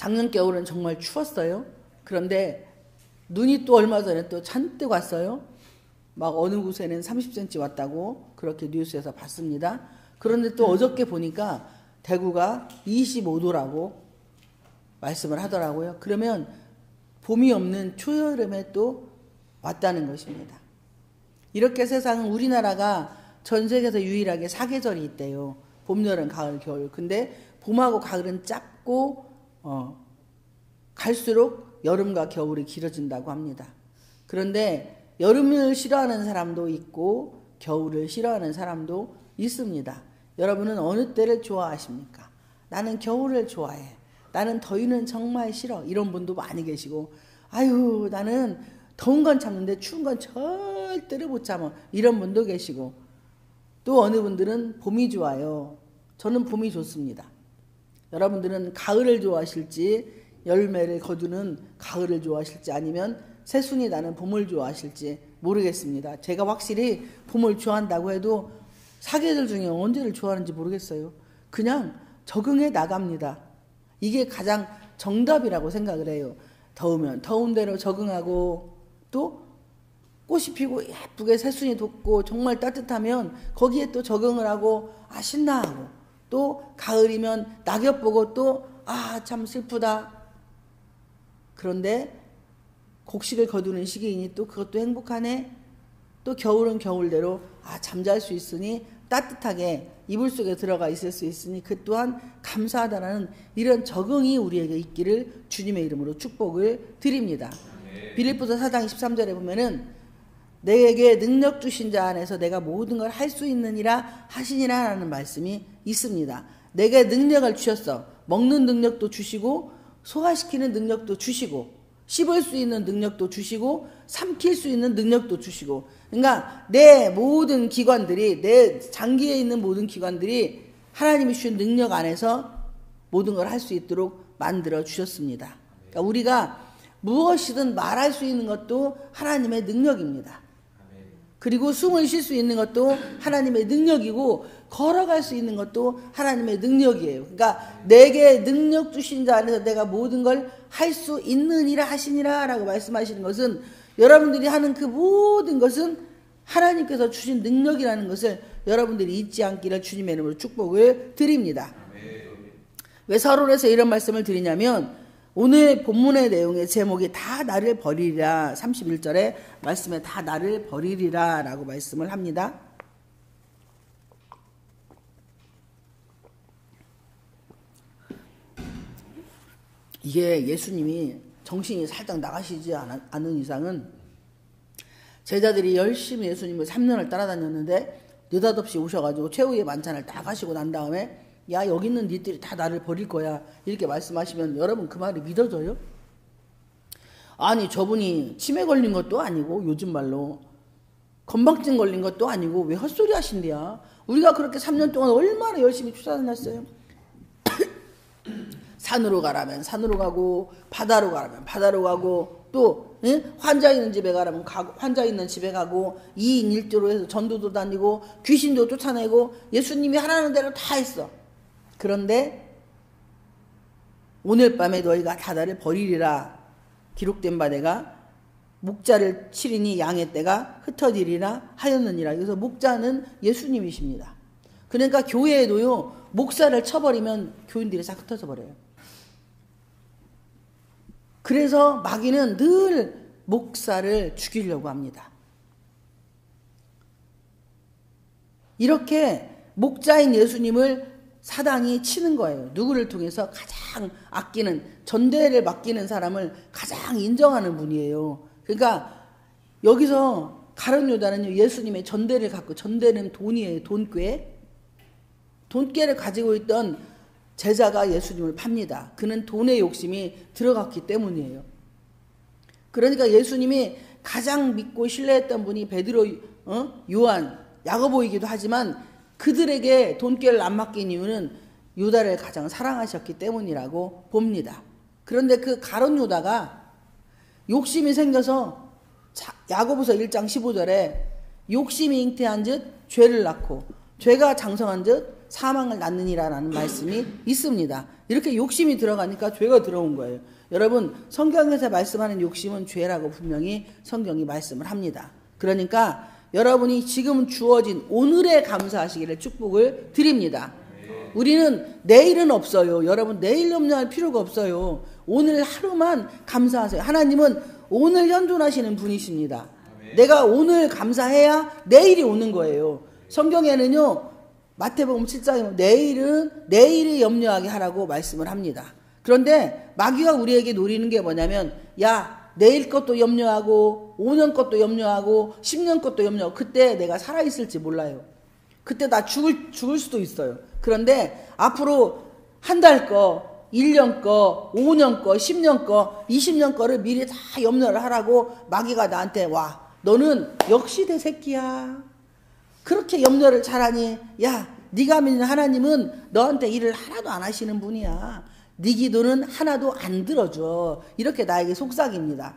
작년 겨울은 정말 추웠어요. 그런데 눈이 또 얼마 전에 또 잔뜩 왔어요. 막 어느 곳에는 30cm 왔다고 그렇게 뉴스에서 봤습니다. 그런데 또 어저께 보니까 대구가 25도라고 말씀을 하더라고요. 그러면 봄이 없는 초여름에 또 왔다는 것입니다. 이렇게 세상은 우리나라가 전 세계에서 유일하게 4계절이 있대요. 봄, 여름, 가을, 겨울. 근데 봄하고 가을은 짧고 갈수록 여름과 겨울이 길어진다고 합니다. 그런데 여름을 싫어하는 사람도 있고 겨울을 싫어하는 사람도 있습니다. 여러분은 어느 때를 좋아하십니까? 나는 겨울을 좋아해. 나는 더위는 정말 싫어. 이런 분도 많이 계시고, 아유 나는 더운 건 참는데 추운 건 절대로 못 참아. 이런 분도 계시고, 또 어느 분들은 봄이 좋아요. 저는 봄이 좋습니다. 여러분들은 가을을 좋아하실지, 열매를 거두는 가을을 좋아하실지, 아니면 새순이 나는 봄을 좋아하실지 모르겠습니다. 제가 확실히 봄을 좋아한다고 해도 사계절 중에 언제를 좋아하는지 모르겠어요. 그냥 적응해 나갑니다. 이게 가장 정답이라고 생각을 해요. 더우면 더운 대로 적응하고, 또 꽃이 피고 예쁘게 새순이 돋고 정말 따뜻하면 거기에 또 적응을 하고 신나 하고, 또 가을이면 낙엽 보고 또 참 슬프다. 그런데 곡식을 거두는 시기이니 또 그것도 행복하네. 또 겨울은 겨울대로 잠잘 수 있으니 따뜻하게 이불 속에 들어가 있을 수 있으니 그 또한 감사하다라는 이런 적응이 우리에게 있기를 주님의 이름으로 축복을 드립니다. 빌립보서 4장 23절에 보면은 내게 능력 주신 자 안에서 내가 모든 걸 할 수 있느니라 하시니라 라는 말씀이 있습니다. 내게 능력을 주셨어. 먹는 능력도 주시고, 소화시키는 능력도 주시고, 씹을 수 있는 능력도 주시고, 삼킬 수 있는 능력도 주시고, 그러니까 내 모든 기관들이, 내 장기에 있는 모든 기관들이 하나님이 주신 능력 안에서 모든 걸 할 수 있도록 만들어 주셨습니다. 그러니까 우리가 무엇이든 말할 수 있는 것도 하나님의 능력입니다. 그리고 숨을 쉴 수 있는 것도 하나님의 능력이고, 걸어갈 수 있는 것도 하나님의 능력이에요. 그러니까 내게 능력 주신 자 안에서 내가 모든 걸 할 수 있느니라 하시니라 라고 말씀하시는 것은, 여러분들이 하는 그 모든 것은 하나님께서 주신 능력이라는 것을 여러분들이 잊지 않기를 주님의 이름으로 축복을 드립니다. 왜 서론에서 이런 말씀을 드리냐면, 오늘 본문의 내용의 제목이 다 나를 버리리라, 31절에 말씀에 다 나를 버리리라 라고 말씀을 합니다. 이게 예수님이 정신이 살짝 나가시지 않은 이상은, 제자들이 열심히 예수님을 3년을 따라다녔는데 느닷없이 오셔가지고 최후의 만찬을 다 가시고 난 다음에 야 여기 있는 니들이 다 나를 버릴 거야 이렇게 말씀하시면 여러분 그 말이 믿어져요? 아니 저분이 치매 걸린 것도 아니고, 요즘 말로 건망증 걸린 것도 아니고 왜 헛소리 하신대야. 우리가 그렇게 3년 동안 얼마나 열심히 쫓아다녔어요. 산으로 가라면 산으로 가고, 바다로 가라면 바다로 가고, 또 환자 있는 집에 가라면 환자 있는 집에 가고, 2인 1조로 해서 전도도 다니고 귀신도 쫓아내고 예수님이 하라는 대로 다 했어. 그런데 오늘 밤에 너희가 다 나를 버리리라 기록된 바 내가 목자를 치리니 양의 떼가 흩어지리라 하였느니라. 그래서 목자는 예수님이십니다. 그러니까 교회에도요, 목사를 쳐버리면 교인들이 싹 흩어져 버려요. 그래서 마귀는 늘 목사를 죽이려고 합니다. 이렇게 목자인 예수님을 사단이 치는 거예요. 누구를 통해서? 가장 아끼는, 전대를 맡기는 사람을 가장 인정하는 분이에요. 그러니까 여기서 가룟 유다는요, 예수님의 전대를 갖고, 전대는 돈이에요. 돈꾀. 돈꾀를 가지고 있던 제자가 예수님을 팝니다. 그는 돈의 욕심이 들어갔기 때문이에요. 그러니까 예수님이 가장 믿고 신뢰했던 분이 베드로, 요한, 야고보이기도 하지만 그들에게 돈꾀를 안 맡긴 이유는 유다를 가장 사랑하셨기 때문이라고 봅니다. 그런데 그 가룟 유다가 욕심이 생겨서 야고보서 1장 15절에 욕심이 잉태한 즉 죄를 낳고, 죄가 장성한 즉 사망을 낳느니라라는 말씀이 있습니다. 이렇게 욕심이 들어가니까 죄가 들어온 거예요. 여러분, 성경에서 말씀하는 욕심은 죄라고 분명히 성경이 말씀을 합니다. 그러니까 여러분이 지금 주어진 오늘에 감사하시기를 축복을 드립니다. 우리는 내일은 없어요. 여러분, 내일 염려할 필요가 없어요. 오늘 하루만 감사하세요. 하나님은 오늘 현존하시는 분이십니다. 내가 오늘 감사해야 내일이 오는 거예요. 성경에는요, 마태복음 7장에 내일을 염려하게 하라고 말씀을 합니다. 그런데 마귀가 우리에게 노리는 게 뭐냐면, 야, 내일 것도 염려하고 5년 것도 염려하고 10년 것도 염려하고, 그때 내가 살아있을지 몰라요. 그때 나 죽을 수도 있어요. 그런데 앞으로 한 달 거, 1년 거, 5년 거, 10년 거, 20년 거를 미리 다 염려를 하라고 마귀가 나한테 와. 너는 역시 내 새끼야. 그렇게 염려를 잘하니, 야, 네가 믿는 하나님은 너한테 일을 하나도 안 하시는 분이야. 네 기도는 하나도 안 들어줘. 이렇게 나에게 속삭입니다.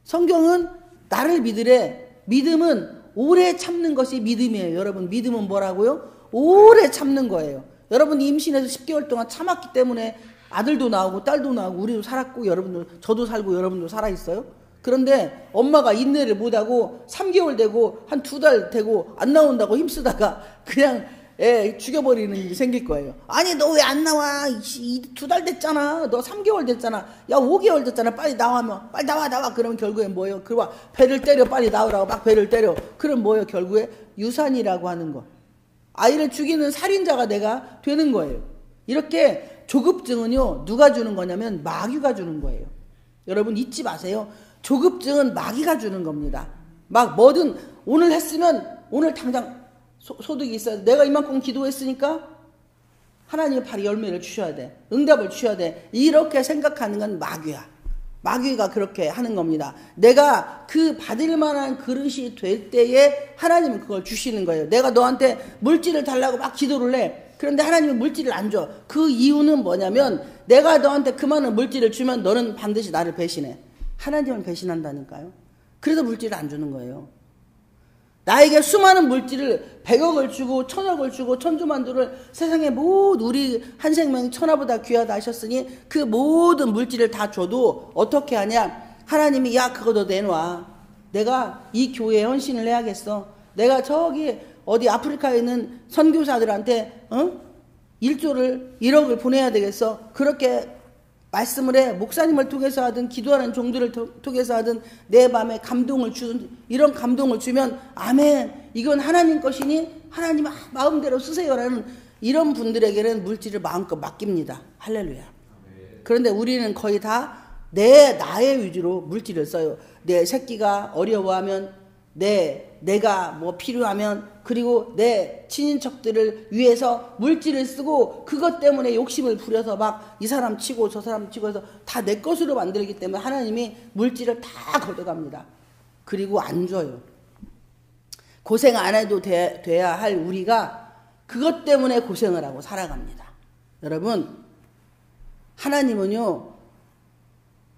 성경은 나를 믿으래. 믿음은 오래 참는 것이 믿음이에요. 여러분, 믿음은 뭐라고요? 오래 참는 거예요. 여러분, 임신해서 10개월 동안 참았기 때문에 아들도 나오고 딸도 나오고 우리도 살았고, 여러분들, 저도 살고 여러분도 살아있어요. 그런데 엄마가 인내를 못하고 3개월 되고 한 2달 되고 안 나온다고 힘쓰다가 그냥 애 죽여버리는 일이 생길 거예요. 아니, 너 왜 안 나와? 2달 됐잖아. 너 3개월 됐잖아. 야, 5개월 됐잖아. 빨리 나와면. 빨리 나와. 그러면 결국에 뭐예요? 그와 배를 때려. 빨리 나오라고 막 배를 때려. 그럼 뭐예요? 결국에 유산이라고 하는 거. 아이를 죽이는 살인자가 내가 되는 거예요. 이렇게 조급증은요, 누가 주는 거냐면 마귀가 주는 거예요. 여러분, 잊지 마세요. 조급증은 마귀가 주는 겁니다. 막 뭐든 오늘 했으면 오늘 당장 소득이 있어야 돼. 내가 이만큼 기도했으니까 하나님이 바로 열매를 주셔야 돼. 응답을 주셔야 돼. 이렇게 생각하는 건 마귀야. 마귀가 그렇게 하는 겁니다. 내가 그 받을 만한 그릇이 될 때에 하나님은 그걸 주시는 거예요. 내가 너한테 물질을 달라고 막 기도를 해. 그런데 하나님은 물질을 안 줘. 그 이유는 뭐냐면, 내가 너한테 그 많은 물질을 주면 너는 반드시 나를 배신해. 하나님을 배신한다니까요. 그래서 물질을 안 주는 거예요. 나에게 수많은 물질을 100억을 주고 1000억을 주고 천주만두를 세상에 모두 우리 한 생명이 천하보다 귀하다 하셨으니 그 모든 물질을 다 줘도 어떻게 하냐? 하나님이, 야, 그거 너 내놔. 내가 이 교회에 헌신을 해야겠어. 내가 저기 어디 아프리카에 있는 선교사들한테 1억을 보내야 되겠어. 그렇게 말씀을 해. 목사님을 통해서 하든 기도하는 종들을 통해서 하든 내 마음에 감동을 주든, 이런 감동을 주면 아멘, 이건 하나님 것이니 하나님 마음대로 쓰세요라는 이런 분들에게는 물질을 마음껏 맡깁니다. 할렐루야. 그런데 우리는 거의 다 나의 위주로 물질을 써요. 내 새끼가 어려워하면, 내가 뭐 필요하면, 그리고 내 친인척들을 위해서 물질을 쓰고, 그것 때문에 욕심을 부려서 막 이 사람 치고 저 사람 치고 해서 다 내 것으로 만들기 때문에 하나님이 물질을 다 걷어갑니다. 그리고 안 줘요. 고생 안 해도 돼야 할 우리가 그것 때문에 고생을 하고 살아갑니다. 여러분, 하나님은요,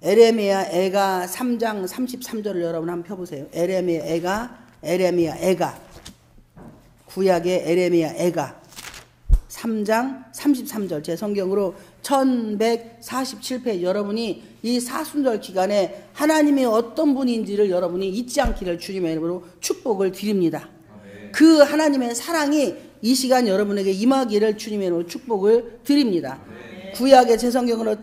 에레미야 애가 3장 33절을 여러분 한번 펴보세요. 에레미야 애가 구약의 에레미야 애가 3장 33절, 제 성경으로 1147페이지. 여러분이 이 사순절 기간에 하나님이 어떤 분인지를 여러분이 잊지 않기를 주님의 이름으로 축복을 드립니다. 그 하나님의 사랑이 이 시간 여러분에게 임하기를 주님의 이름으로 축복을 드립니다. 구약의 제 성경으로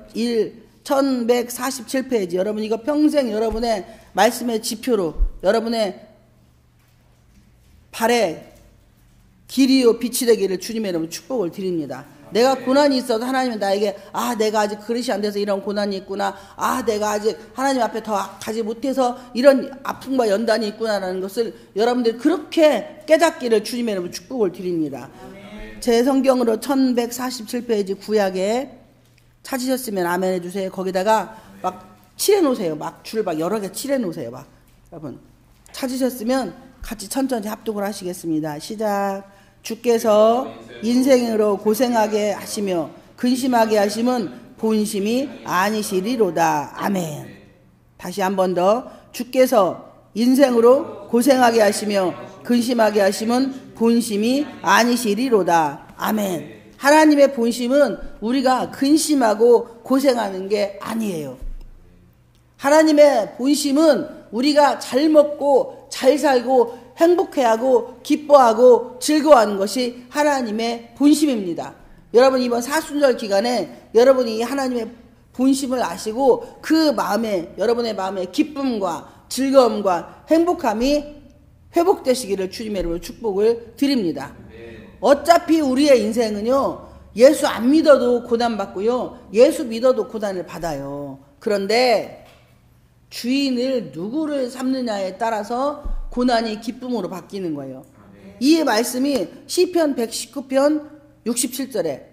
1147페이지. 여러분, 이거 평생 여러분의 말씀의 지표로, 여러분의 발에 길이요 빛이 되기를 주님의 이름으로 축복을 드립니다. 내가 고난이 있어도 하나님은 나에게, 내가 아직 그릇이 안 돼서 이런 고난이 있구나, 내가 아직 하나님 앞에 더 가지 못해서 이런 아픔과 연단이 있구나라는 것을 여러분들이 그렇게 깨닫기를 주님의 이름으로 축복을 드립니다. 제 성경으로 1147페이지 구약에 찾으셨으면 아멘 해주세요. 거기다가 막 칠해놓으세요. 막 줄 막 여러 개 칠해놓으세요. 막 여러분 찾으셨으면 같이 천천히 합독을 하시겠습니다. 시작. 주께서 인생으로 고생하게 하시며 근심하게 하심은 본심이 아니시리로다. 아멘. 다시 한 번 더. 주께서 인생으로 고생하게 하시며 근심하게 하심은 본심이 아니시리로다. 아멘. 하나님의 본심은 우리가 근심하고 고생하는 게 아니에요. 하나님의 본심은 우리가 잘 먹고 잘 살고 행복해하고 기뻐하고 즐거워하는 것이 하나님의 본심입니다. 여러분 이번 사순절 기간에 여러분이 하나님의 본심을 아시고 그 마음에 여러분의 마음에 기쁨과 즐거움과 행복함이 회복되시기를 주님의 이름으로 축복을 드립니다. 어차피 우리의 인생은요 예수 안 믿어도 고난받고요 예수 믿어도 고난을 받아요. 그런데 주인을 누구를 삼느냐에 따라서 고난이 기쁨으로 바뀌는 거예요. 이 말씀이 시편 119편 67절에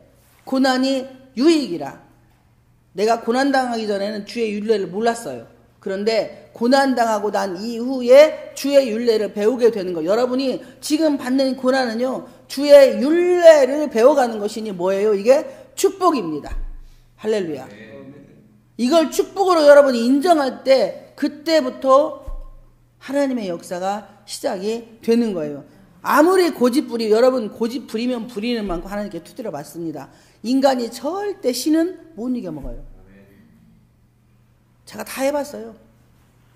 고난이 유익이라. 내가 고난당하기 전에는 주의 율례를 몰랐어요. 그런데 고난당하고 난 이후에 주의 율례를 배우게 되는 거예요. 여러분이 지금 받는 고난은요 주의 율례를 배워가는 것이니 뭐예요? 이게 축복입니다. 할렐루야. 이걸 축복으로 여러분이 인정할 때 그때부터 하나님의 역사가 시작이 되는 거예요. 아무리 고집부리 여러분 고집 부리면 부리는 만큼 하나님께 두드려 맞습니다. 인간이 절대 신은 못 이겨먹어요. 제가 다 해봤어요.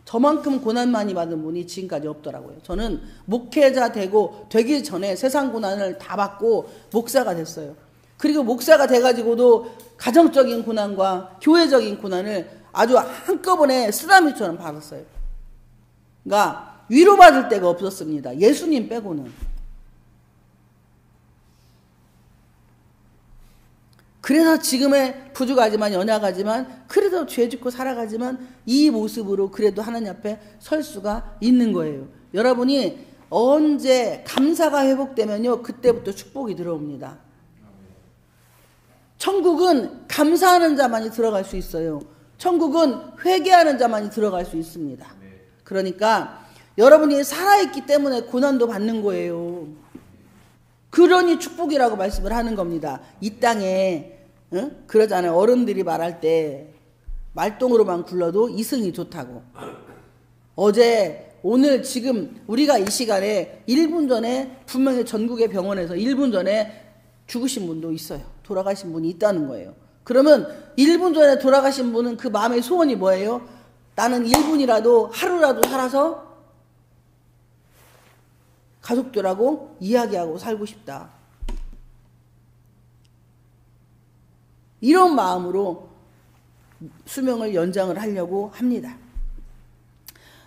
저만큼 고난 많이 받은 분이 지금까지 없더라고요. 저는 목회자 되기 전에 세상 고난을 다 받고 목사가 됐어요. 그리고 목사가 돼가지고도 가정적인 고난과 교회적인 고난을 아주 한꺼번에 쓰나미처럼 받았어요. 그러니까 위로받을 데가 없었습니다. 예수님 빼고는. 그래서 지금의 부족하지만 연약하지만 그래도 죄 짓고 살아가지만 이 모습으로 그래도 하나님 앞에 설 수가 있는 거예요. 여러분이 언제 감사가 회복되면요 그때부터 축복이 들어옵니다. 천국은 감사하는 자만이 들어갈 수 있어요. 천국은 회개하는 자만이 들어갈 수 있습니다. 그러니까 여러분이 살아있기 때문에 고난도 받는 거예요. 그러니 축복이라고 말씀을 하는 겁니다. 이 땅에 그러잖아요. 어른들이 말할 때 말똥으로만 굴러도 이승이 좋다고. 어제 오늘 지금 우리가 이 시간에 1분 전에 분명히 전국의 병원에서 1분 전에 죽으신 분도 있어요. 돌아가신 분이 있다는 거예요. 그러면 1분 전에 돌아가신 분은 그 마음의 소원이 뭐예요? 나는 1분이라도 하루라도 살아서 가족들하고 이야기하고 살고 싶다. 이런 마음으로 수명을 연장을 하려고 합니다.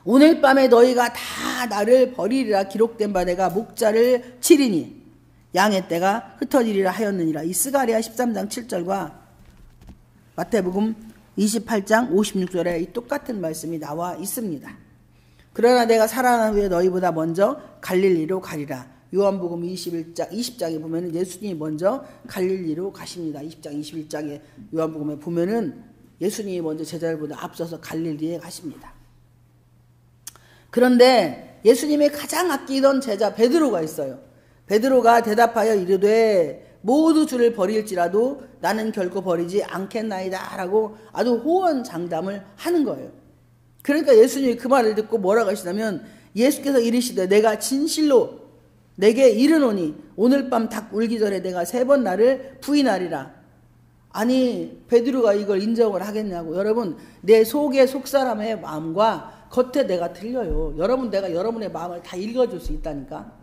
오늘 밤에 너희가 다 나를 버리리라 기록된 바 내가 목자를 치리니 양의 떼가 흩어지리라 하였느니라. 이 스가랴 13장 7절과 마태복음 28장 56절에 이 똑같은 말씀이 나와 있습니다. 그러나 내가 살아난 후에 너희보다 먼저 갈릴리로 가리라. 요한복음 20장에 보면은 예수님이 먼저 갈릴리로 가십니다. 20장 21장에 요한복음에 보면은 예수님이 먼저 제자들보다 앞서서 갈릴리에 가십니다. 그런데 예수님이 가장 아끼던 제자 베드로가 있어요. 베드로가 대답하여 이르되 모두 주를 버릴지라도 나는 결코 버리지 않겠나이다 라고 아주 호언장담을 하는 거예요. 그러니까 예수님이 그 말을 듣고 뭐라고 하시냐면 예수께서 이르시되 내가 진실로 내게 이르노니 오늘 밤 닭 울기 전에 내가 3번 나를 부인하리라. 아니 베드로가 이걸 인정을 하겠냐고. 여러분 내 속의 속사람의 마음과 겉에 내가 틀려요. 여러분 내가 여러분의 마음을 다 읽어줄 수 있다니까.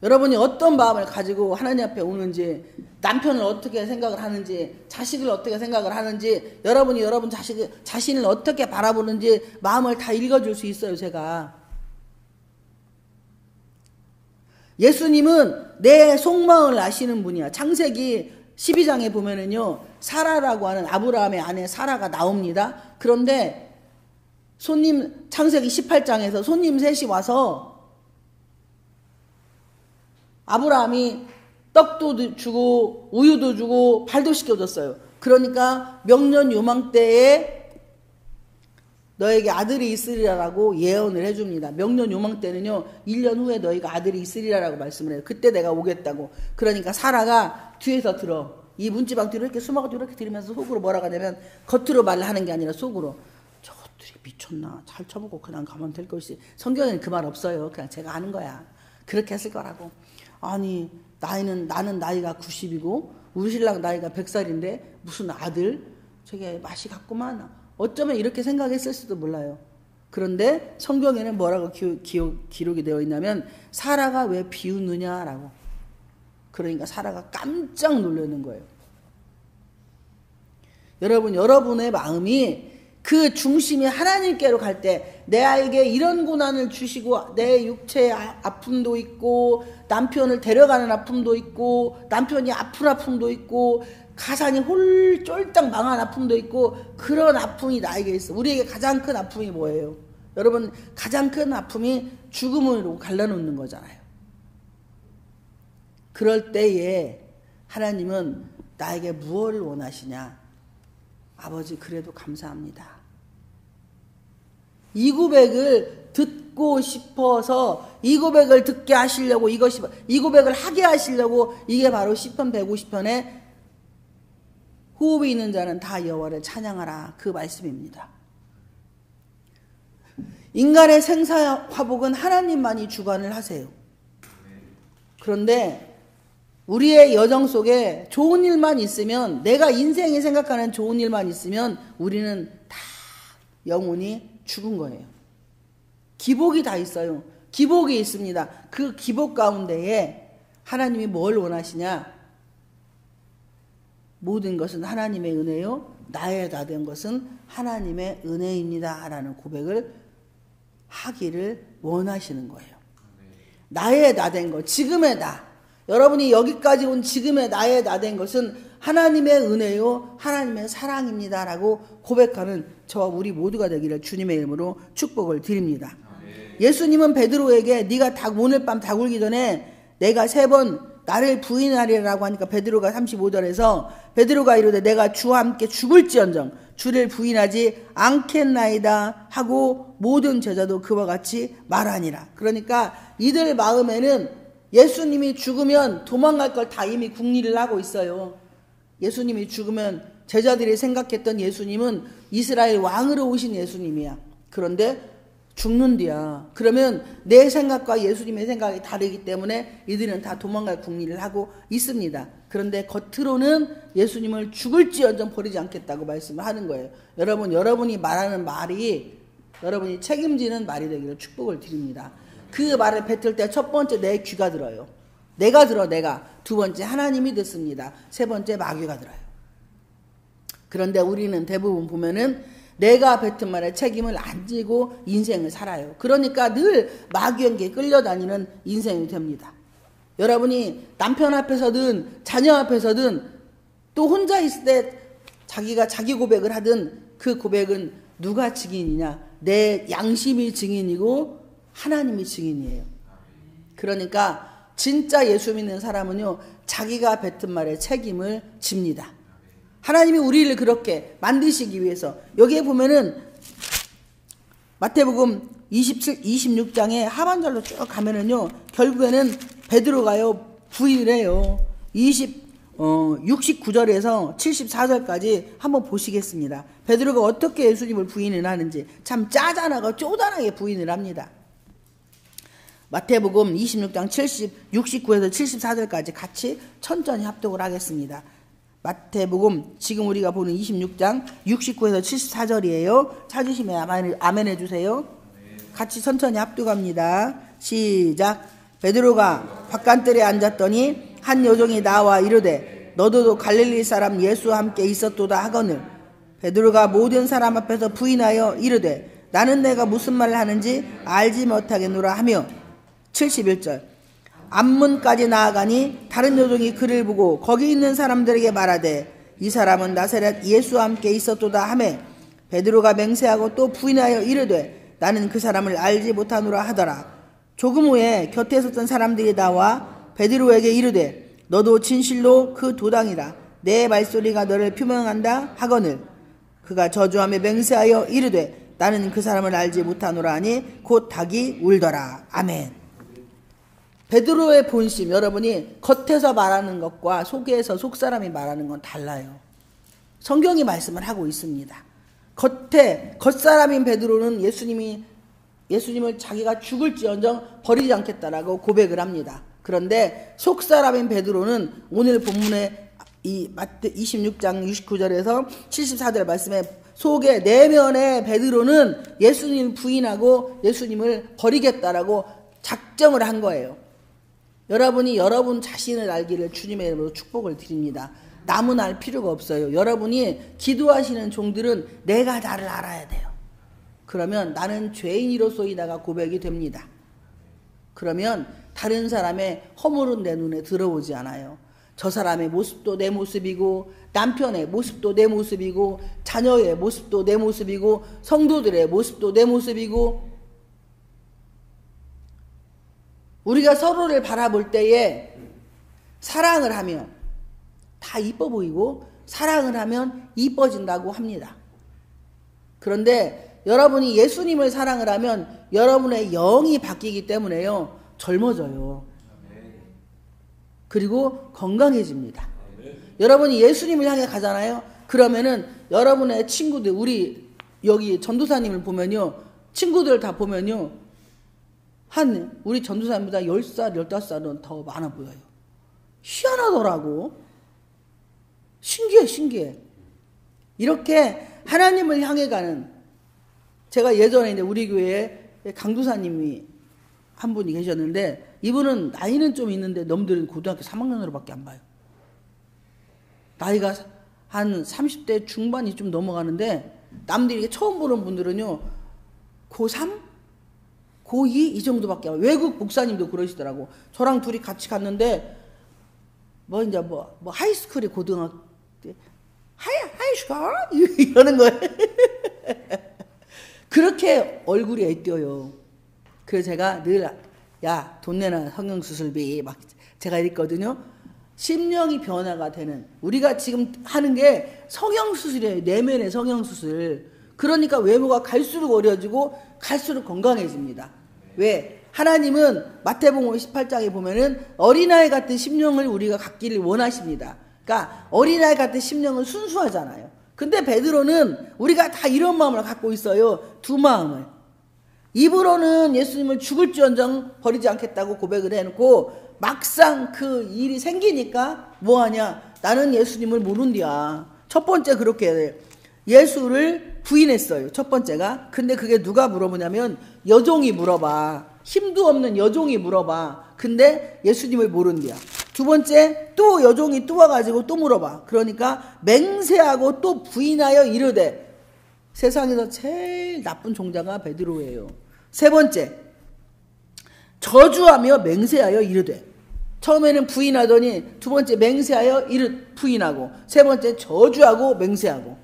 여러분이 어떤 마음을 가지고 하나님 앞에 오는지, 남편을 어떻게 생각을 하는지, 자식을 어떻게 생각을 하는지, 여러분이 여러분 자신을 어떻게 바라보는지 마음을 다 읽어줄 수 있어요, 제가. 예수님은 내 속마음을 아시는 분이야. 창세기 12장에 보면은요, 사라라고 하는 아브라함의 아내 사라가 나옵니다. 그런데 창세기 18장에서 손님 셋이 와서 아브라함이 떡도 주고 우유도 주고 발도 씻겨줬어요. 그러니까 명년 요망 때에 너에게 아들이 있으리라라고 예언을 해줍니다. 명년 요망 때는요 1년 후에 너희가 아들이 있으리라라고 말씀을 해요. 그때 내가 오겠다고. 그러니까 사라가 뒤에서 들어. 이 문지방 뒤로 이렇게 숨어가지고 이렇게 들으면서 속으로 뭐라고 하냐면, 겉으로 말을 하는 게 아니라 속으로 저들이 미쳤나? 잘 쳐먹고 그냥 가면 될 것이지. 성경에는 그 말 없어요. 그냥 제가 아는 거야. 그렇게 했을 거라고. 아니 나는 나이가 90이고 우리 신랑 나이가 100살인데 무슨 아들? 저게 맛이 같구만. 어쩌면 이렇게 생각했을 수도 몰라요. 그런데 성경에는 뭐라고 기록이 되어 있냐면 사라가 왜 비웃느냐라고. 그러니까 사라가 깜짝 놀라는 거예요. 여러분의 마음이 그 중심이 하나님께로 갈 때 내에게 이런 고난을 주시고 내 육체의 아픔도 있고 남편을 데려가는 아픔도 있고 남편이 아픈 아픔도 있고 가산이 홀쫄딱 망한 아픔도 있고 그런 아픔이 나에게 있어. 우리에게 가장 큰 아픔이 뭐예요? 여러분 가장 큰 아픔이 죽음으로 갈라놓는 거잖아요. 그럴 때에 하나님은 나에게 무엇을 원하시냐? 아버지 그래도 감사합니다. 이 고백을 듣고 싶어서 이 고백을 듣게 하시려고 이 고백을 하게 하시려고 이게 바로 시편 150편에 호흡이 있는 자는 다 여호와를 찬양하라 그 말씀입니다. 인간의 생사화복은 하나님만이 주관을 하세요. 그런데 우리의 여정 속에 좋은 일만 있으면 내가 인생이 생각하는 좋은 일만 있으면 우리는 다 영혼이 죽은 거예요. 기복이 다 있어요. 기복이 있습니다. 그 기복 가운데에 하나님이 뭘 원하시냐? 모든 것은 하나님의 은혜요 나의 다 된 것은 하나님의 은혜입니다 라는 고백을 하기를 원하시는 거예요. 나의 다 된 것, 지금의 나, 여러분이 여기까지 온 지금의 나의 나 된 것은 하나님의 은혜요 하나님의 사랑입니다 라고 고백하는 저와 우리 모두가 되기를 주님의 이름으로 축복을 드립니다. 예수님은 베드로에게 네가 오늘 밤 닭 울기 전에 내가 3번 나를 부인하리라고 하니까 베드로가 35절에서 베드로가 이르되 내가 주와 함께 죽을지언정 주를 부인하지 않겠나이다 하고 모든 제자도 그와 같이 말하니라. 그러니까 이들 마음에는 예수님이 죽으면 도망갈 걸 다 이미 궁리를 하고 있어요. 예수님이 죽으면 제자들이 생각했던 예수님은 이스라엘 왕으로 오신 예수님이야. 그런데 죽는디야. 그러면 내 생각과 예수님의 생각이 다르기 때문에 이들은 다 도망갈 궁리를 하고 있습니다. 그런데 겉으로는 예수님을 죽을지언정 버리지 않겠다고 말씀을 하는 거예요. 여러분이 말하는 말이 여러분이 책임지는 말이 되기를 축복을 드립니다. 그 말을 뱉을 때 첫 번째 내 귀가 들어요. 내가 들어. 두 번째 하나님이 듣습니다. 세 번째 마귀가 들어요. 그런데 우리는 대부분 보면은 내가 뱉은 말에 책임을 안 지고 인생을 살아요. 그러니까 늘 마귀에게 끌려다니는 인생이 됩니다. 여러분이 남편 앞에서든 자녀 앞에서든 또 혼자 있을 때 자기가 자기 고백을 하든 그 고백은 누가 증인이냐? 내 양심이 증인이고 하나님이 증인이에요. 그러니까 진짜 예수 믿는 사람은요 자기가 뱉은 말에 책임을 집니다. 하나님이 우리를 그렇게 만드시기 위해서 여기에 보면은 마태복음 26장에 하반절로 쭉 가면은요 결국에는 베드로가요 부인을 해요. 69절에서 74절까지 한번 보시겠습니다. 베드로가 어떻게 예수님을 부인을 하는지 참 짜잔하고 쪼잔하게 부인을 합니다. 마태복음 26장 69에서 74절까지 같이 천천히 합독을 하겠습니다. 마태복음 지금 우리가 보는 26장 69에서 74절이에요. 찾으시면 아멘 해주세요. 같이 천천히 합독합니다. 시작. 베드로가 바깥들에 앉았더니 한 여종이 나와 이르되 너도 갈릴리 사람 예수와 함께 있었도다 하거늘 베드로가 모든 사람 앞에서 부인하여 이르되 나는 내가 무슨 말을 하는지 알지 못하겠노라 하며 71절 앞문까지 나아가니 다른 여종이 그를 보고 거기 있는 사람들에게 말하되 이 사람은 나사렛 예수와 함께 있었도다 하매 베드로가 맹세하고 또 부인하여 이르되 나는 그 사람을 알지 못하노라 하더라. 조금 후에 곁에 섰던 사람들이 나와 베드로에게 이르되 너도 진실로 그 도당이라 내 말소리가 너를 표명한다 하거늘 그가 저주하며 맹세하여 이르되 나는 그 사람을 알지 못하노라 하니 곧 닭이 울더라. 아멘. 베드로의 본심, 여러분이 겉에서 말하는 것과 속에서 속사람이 말하는 건 달라요. 성경이 말씀을 하고 있습니다. 겉사람인 베드로는 예수님을 자기가 죽을지언정 버리지 않겠다라고 고백을 합니다. 그런데 속사람인 베드로는 오늘 본문의 이 마태 26장 69절에서 74절 말씀에 속에 내면의 베드로는 예수님을 부인하고 예수님을 버리겠다라고 작정을 한 거예요. 여러분이 여러분 자신을 알기를 주님의 이름으로 축복을 드립니다. 남은 알 필요가 없어요. 여러분이 기도하시는 종들은 내가 나를 알아야 돼요. 그러면 나는 죄인이로소이다가 고백이 됩니다. 그러면 다른 사람의 허물은 내 눈에 들어오지 않아요. 저 사람의 모습도 내 모습이고 남편의 모습도 내 모습이고 자녀의 모습도 내 모습이고 성도들의 모습도 내 모습이고 우리가 서로를 바라볼 때에 사랑을 하면 다 이뻐 보이고 사랑을 하면 이뻐진다고 합니다. 그런데 여러분이 예수님을 사랑을 하면 여러분의 영이 바뀌기 때문에요. 젊어져요. 그리고 건강해집니다. 여러분이 예수님을 향해 가잖아요. 그러면은 여러분의 친구들, 우리 여기 전도사님을 보면요. 친구들 다 보면요. 우리 전도사님보다 10살, 15살은 더 많아 보여요. 희한하더라고. 신기해. 이렇게 하나님을 향해 가는, 제가 예전에 이제 우리 교회에 강도사님이 한 분이 계셨는데, 이분은 나이는 좀 있는데 남들은 고등학교 3학년으로밖에 안 봐요. 나이가 한 30대 중반이 좀 넘어가는데, 남들이 처음 보는 분들은요, 고3? 고2? 이 정도밖에 안 봐요. 외국 목사님도 그러시더라고. 저랑 둘이 같이 갔는데, 하이스쿨이 고등학교, 하이스쿨? 이러는 거예요. 그렇게 얼굴이 애띄어요. 그래서 제가 늘, 야, 돈 내놔, 성형수술비. 막 제가 이랬거든요. 심령이 변화가 되는, 우리가 지금 하는 게 성형수술이에요. 내면의 성형수술. 그러니까 외모가 갈수록 어려지고 갈수록 건강해집니다. 왜? 하나님은 마태복음 18장에 보면은 어린아이 같은 심령을 우리가 갖기를 원하십니다. 그러니까 어린아이 같은 심령은 순수하잖아요. 근데 베드로는 우리가 다 이런 마음을 갖고 있어요. 두 마음을. 입으로는 예수님을 죽을지언정 버리지 않겠다고 고백을 해놓고 막상 그 일이 생기니까 뭐하냐? 나는 예수님을 모른디야. 첫 번째 그렇게 예수를 부인했어요. 첫 번째가. 근데 그게 누가 물어보냐면 여종이 물어봐. 힘도 없는 여종이 물어봐. 근데 예수님을 모른디야. 두 번째 또 여종이 또 와가지고 또 물어봐. 그러니까 맹세하고 또 부인하여 이르되, 세상에서 제일 나쁜 종자가 베드로예요. 세 번째, 저주하며 맹세하여 이르되. 처음에는 부인하더니 두 번째 맹세하여 부인하고, 세 번째 저주하고 맹세하고.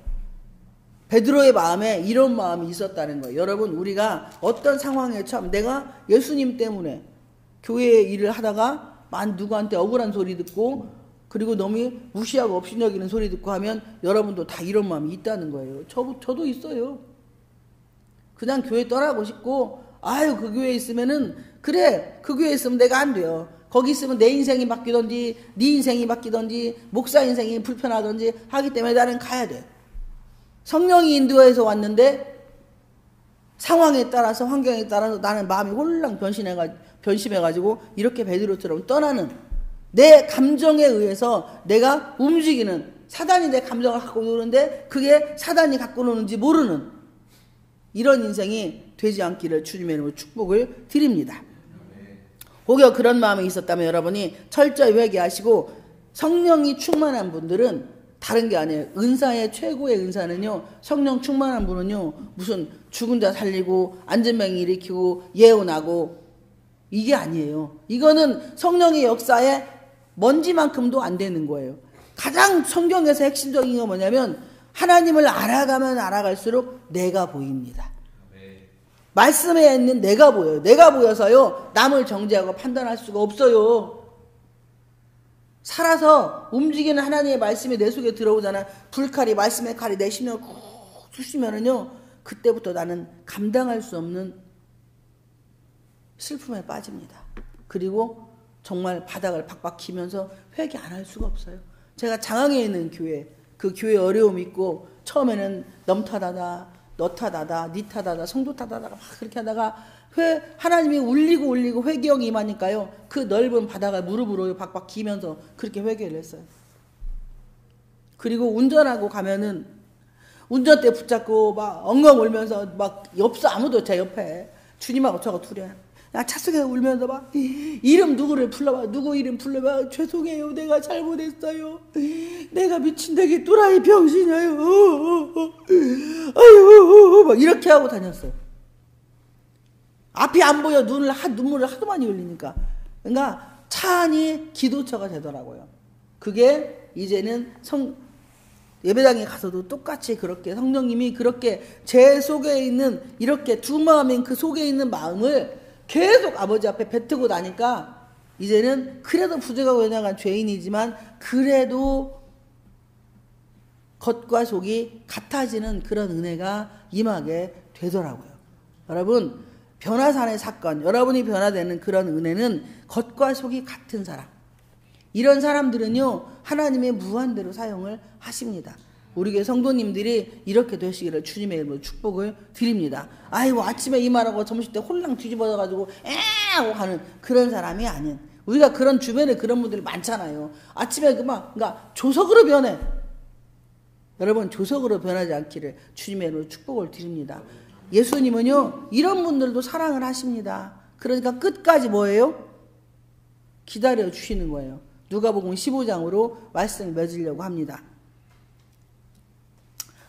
베드로의 마음에 이런 마음이 있었다는 거예요. 여러분, 우리가 어떤 상황에 처음, 내가 예수님 때문에 교회 일을 하다가 누구한테 억울한 소리 듣고, 그리고 너무 무시하고 업신여기는 소리 듣고 하면 여러분도 다 이런 마음이 있다는 거예요. 저도 있어요. 그냥 교회 떠나고 싶고, 그 교회에 있으면은, 그래, 그 교회에 있으면 내가 안 돼요. 거기 있으면 내 인생이 바뀌던지, 네 인생이 바뀌던지, 목사 인생이 불편하던지 하기 때문에 나는 가야 돼. 성령이 인도해서 왔는데, 상황에 따라서, 환경에 따라서 나는 마음이 홀랑 변심해가지고, 이렇게 베드로처럼 떠나는, 내 감정에 의해서 내가 움직이는, 사단이 내 감정을 갖고 노는데 그게 사단이 갖고 노는지 모르는 이런 인생이 되지 않기를 주님의 이름으로 축복을 드립니다. 혹여 그런 마음이 있었다면 여러분이 철저히 회개하시고, 성령이 충만한 분들은 다른 게 아니에요. 은사의 최고의 은사는요, 성령 충만한 분은요, 무슨 죽은 자 살리고 안전병 일으키고 예언하고 이게 아니에요. 이거는 성령의 역사에 먼지만큼도 안 되는 거예요. 가장 성경에서 핵심적인 건 뭐냐면, 하나님을 알아가면 알아갈수록 내가 보입니다. 말씀에 있는 내가 보여요. 내가 보여서요, 남을 정죄하고 판단할 수가 없어요. 살아서 움직이는 하나님의 말씀이 내 속에 들어오잖아. 불칼이, 말씀의 칼이 내 심령을 쿡 쑤시면은요, 그때부터 나는 감당할 수 없는 슬픔에 빠집니다. 그리고 정말 바닥을 박박 키면서 회개 안 할 수가 없어요. 제가 장항에 있는 교회, 그 교회 어려움 있고 처음에는 넘 탓하다 너 탓하다 니 탓하다 성도 탓하다가 막 그렇게 하다가 하나님이 울리고 회개형이 임하니까요. 그 넓은 바다가 무릎으로 박박 기면서 그렇게 회개를 했어요. 그리고 운전하고 가면은 운전대 붙잡고 막 엉엉 울면서 막 없어 아무도 제 옆에 주님하고 저거 둘이 야 차속에 울면서 막 이름 누구를 불러봐 누구 이름 불러봐 죄송해요 내가 잘못했어요 내가 미친다기 또라이 병신이에요 아유 막 이렇게 하고 다녔어요. 앞이 안 보여 눈물을 하도 많이 흘리니까 그러니까 차 안이 기도처가 되더라고요. 그게 이제는 예배당에 가서도 똑같이 그렇게 성령님이 그렇게 제 속에 있는 이렇게 두 마음인 그 속에 있는 마음을 계속 아버지 앞에 뱉고 나니까 이제는 그래도 부족하고 연약한 죄인이지만 그래도 겉과 속이 같아지는 그런 은혜가 임하게 되더라고요. 여러분 변화산의 사건 여러분이 변화되는 그런 은혜는 겉과 속이 같은 사람 이런 사람들은요 하나님의 무한대로 사용을 하십니다. 우리 교회 성도님들이 이렇게 되시기를 주님의 이름으로 축복을 드립니다. 아이고 아침에 이 말하고 점심 때 홀랑 뒤집어져가지고 하고 가는 그런 사람이 아닌 우리가 그런 주변에 그런 분들이 많잖아요. 아침에 그러니까 조석으로 변해. 여러분 조석으로 변하지 않기를 주님의 이름으로 축복을 드립니다. 예수님은요 이런 분들도 사랑을 하십니다. 그러니까 끝까지 뭐예요? 기다려 주시는 거예요. 누가복음 15장으로 말씀을 맺으려고 합니다.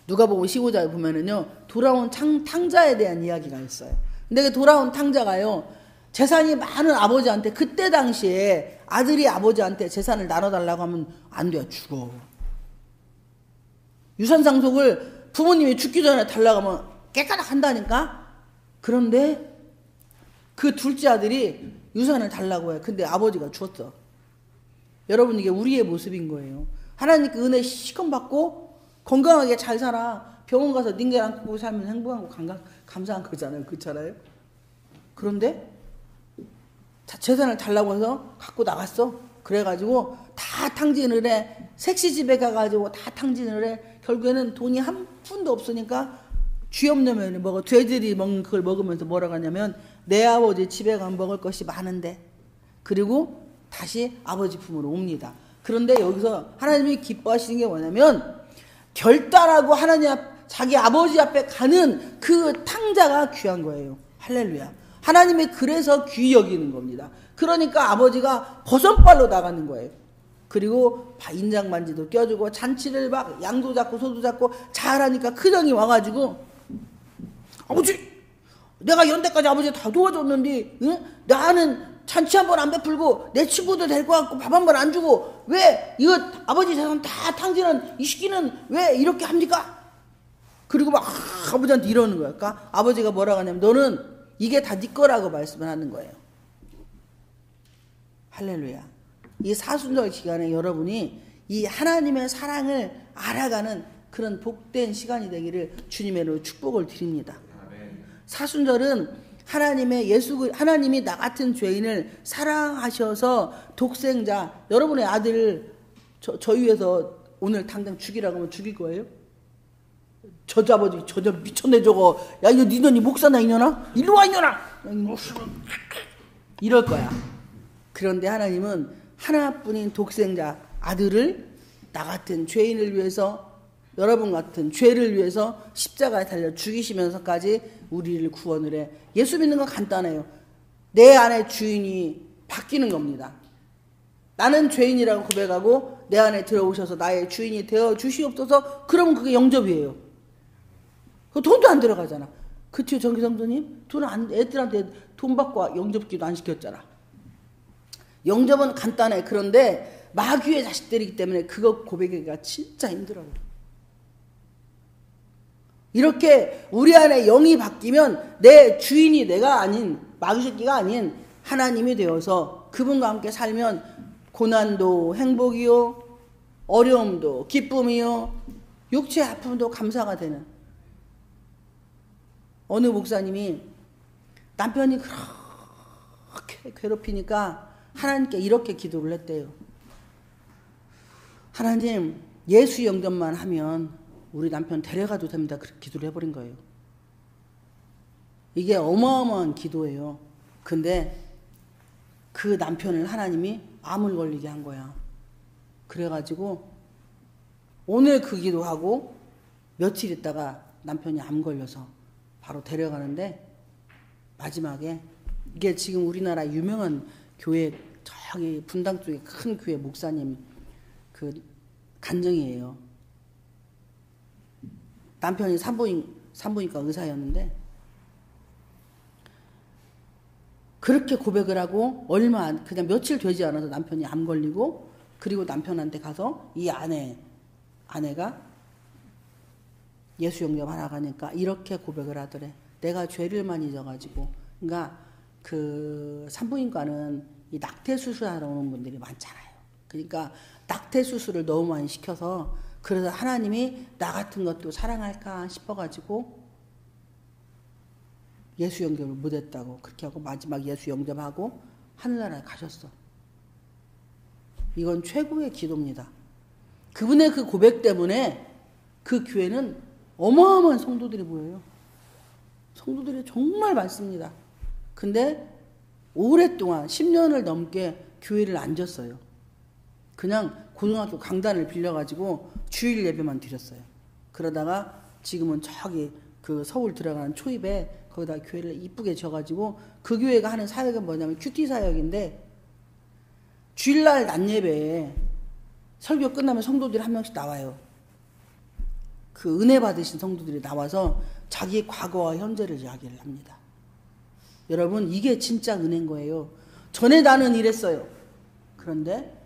누가복음 15장에 보면은요 돌아온 탕자에 대한 이야기가 있어요. 근데 그 돌아온 탕자가요 재산이 많은 아버지한테 그때 당시에 아들이 아버지한테 재산을 나눠달라고 하면 안 돼요. 죽어. 유산상속을 부모님이 죽기 전에 달라고 하면 깨끗하게 한다니까. 그런데 그 둘째 아들이 유산을 달라고 해요. 근데 아버지가 죽었어. 여러분 이게 우리의 모습인 거예요. 하나님께 은혜 시건 받고 건강하게 잘 살아. 병원 가서 닝겔 안고 살면 행복하고 감사한 거잖아요. 그렇잖아요. 그런데 재산을 달라고 해서 갖고 나갔어. 그래가지고 다 탕진을 해. 섹시집에 가가지고 다 탕진을 해. 결국에는 돈이 한 푼도 없으니까 쥐없는 먹어. 돼지들이 먹는 그걸 먹으면서 뭐라고 하냐면 내 아버지 집에 가면 먹을 것이 많은데 그리고 다시 아버지 품으로 옵니다. 그런데 여기서 하나님이 기뻐하시는 게 뭐냐면 결단하고 하나님 자기 아버지 앞에 가는 그 탕자가 귀한 거예요. 할렐루야. 하나님이 그래서 귀히 여기는 겁니다. 그러니까 아버지가 버선발로 나가는 거예요. 그리고 인장 반지도 껴주고 잔치를 막 양도 잡고 소도 잡고 잘하니까 큰형이 와가지고 아버지 내가 연대까지 아버지 다 도와줬는데 응? 나는 잔치 한 번 안 베풀고 내 친구들 데리고 왔고 밥 한 번 안 주고 왜 이거 아버지 재산 다 탕진한 이 시기는 왜 이렇게 합니까? 그리고 막 아버지한테 이러는 거야. 그러니까 아버지가 뭐라고 하냐면 너는 이게 다 네 거라고 말씀을 하는 거예요. 할렐루야. 이 사순절 기간에 여러분이 이 하나님의 사랑을 알아가는 그런 복된 시간이 되기를 주님의 이름으로 축복을 드립니다. 사순절은 하나님이 나 같은 죄인을 사랑하셔서 독생자 여러분의 아들을 저 위에서 오늘 당장 죽이라고 하면 죽일 거예요? 저 아버지 저 미쳤네 저거 야 이거 니네 목사나 이년아 일로 와 이년아 이럴 거야. 그런데 하나님은 하나뿐인 독생자 아들을 나 같은 죄인을 위해서 여러분 같은 죄를 위해서 십자가에 달려 죽이시면서까지 우리를 구원을 해. 예수 믿는 건 간단해요. 내 안에 주인이 바뀌는 겁니다. 나는 죄인이라고 고백하고 내 안에 들어오셔서 나의 주인이 되어 주시옵소서. 그러면 그게 영접이에요. 그 돈도 안 들어가잖아. 그치요 정기성도님? 애들한테 돈 받고 영접기도 안 시켰잖아. 영접은 간단해. 그런데 마귀의 자식들이기 때문에 그거 고백하기가 진짜 힘들어요. 이렇게 우리 안에 영이 바뀌면 내 주인이 내가 아닌 마귀 새끼가 아닌 하나님이 되어서 그분과 함께 살면 고난도 행복이요 어려움도 기쁨이요 육체의 아픔도 감사가 되는 어느 목사님이 남편이 그렇게 괴롭히니까 하나님께 이렇게 기도를 했대요. 하나님 예수 영접만 하면 우리 남편 데려가도 됩니다. 그렇게 기도를 해버린 거예요. 이게 어마어마한 기도예요. 근데 그 남편을 하나님이 암을 걸리게 한 거야. 그래가지고 오늘 그 기도하고 며칠 있다가 남편이 암 걸려서 바로 데려가는데 마지막에 이게 지금 우리나라 유명한 교회 저기 분당 쪽에 큰 교회 목사님 그 간증이에요. 남편이 산부인과 의사였는데 그렇게 고백을 하고 그냥 며칠 되지 않아서 남편이 암 걸리고 그리고 남편한테 가서 이 아내가 예수 영접하러 가니까 이렇게 고백을 하더래. 내가 죄를 많이 져가지고. 그러니까 그 산부인과는 이 낙태 수술하러 오는 분들이 많잖아요. 그러니까 낙태 수술을 너무 많이 시켜서 그래서 하나님이 나 같은 것도 사랑할까 싶어가지고 예수 영접을 못했다고 그렇게 하고 마지막 예수 영접하고 하늘나라에 가셨어. 이건 최고의 기도입니다. 그분의 그 고백 때문에 그 교회는 어마어마한 성도들이 모여요. 성도들이 정말 많습니다. 근데 오랫동안 10년을 넘게 교회를 안 졌어요. 그냥 고등학교 강단을 빌려가지고 주일 예배만 드렸어요. 그러다가 지금은 저기 그 서울 들어가는 초입에 거기다 교회를 이쁘게 져가지고 그 교회가 하는 사역은 뭐냐면 큐티 사역인데 주일날 낮 예배에 설교 끝나면 성도들이 한 명씩 나와요. 그 은혜 받으신 성도들이 나와서 자기 과거와 현재를 이야기를 합니다. 여러분 이게 진짜 은혜인 거예요. 전에 나는 이랬어요. 그런데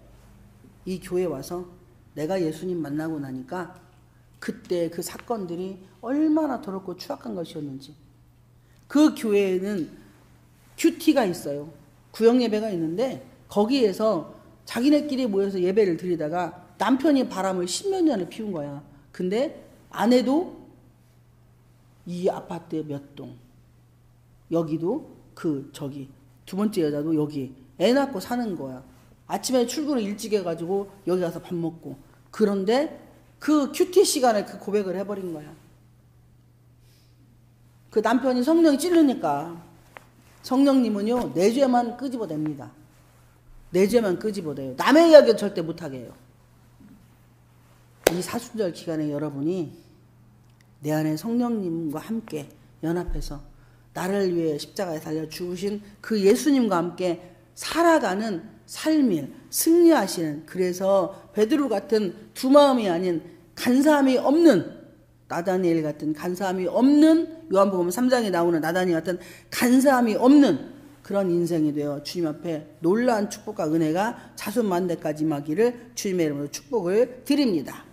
이 교회 와서 내가 예수님 만나고 나니까 그때 그 사건들이 얼마나 더럽고 추악한 것이었는지. 그 교회에는 큐티가 있어요. 구역 예배가 있는데 거기에서 자기네끼리 모여서 예배를 드리다가 남편이 바람을 10몇 년을 피운 거야. 근데 아내도 이 아파트에 몇 동, 여기도 저기 두 번째 여자도 여기 애 낳고 사는 거야. 아침에 출근을 일찍 해가지고 여기 가서 밥 먹고. 그런데 그 큐티 시간에 그 고백을 해버린 거야. 그 남편이 성령이 찌르니까 성령님은요 내 죄만 끄집어냅니다. 내 죄만 끄집어내요. 남의 이야기는 절대 못하게 해요. 이 사순절 기간에 여러분이 내 안에 성령님과 함께 연합해서 나를 위해 십자가에 달려 죽으신 그 예수님과 함께 살아가는 삶을 승리하시는, 그래서 베드로 같은 두 마음이 아닌 간사함이 없는, 나다니엘 같은 간사함이 없는, 요한복음 3장에 나오는 나다니엘 같은 간사함이 없는 그런 인생이 되어 주님 앞에 놀라운 축복과 은혜가 자손만대까지 임하기를 주님의 이름으로 축복을 드립니다.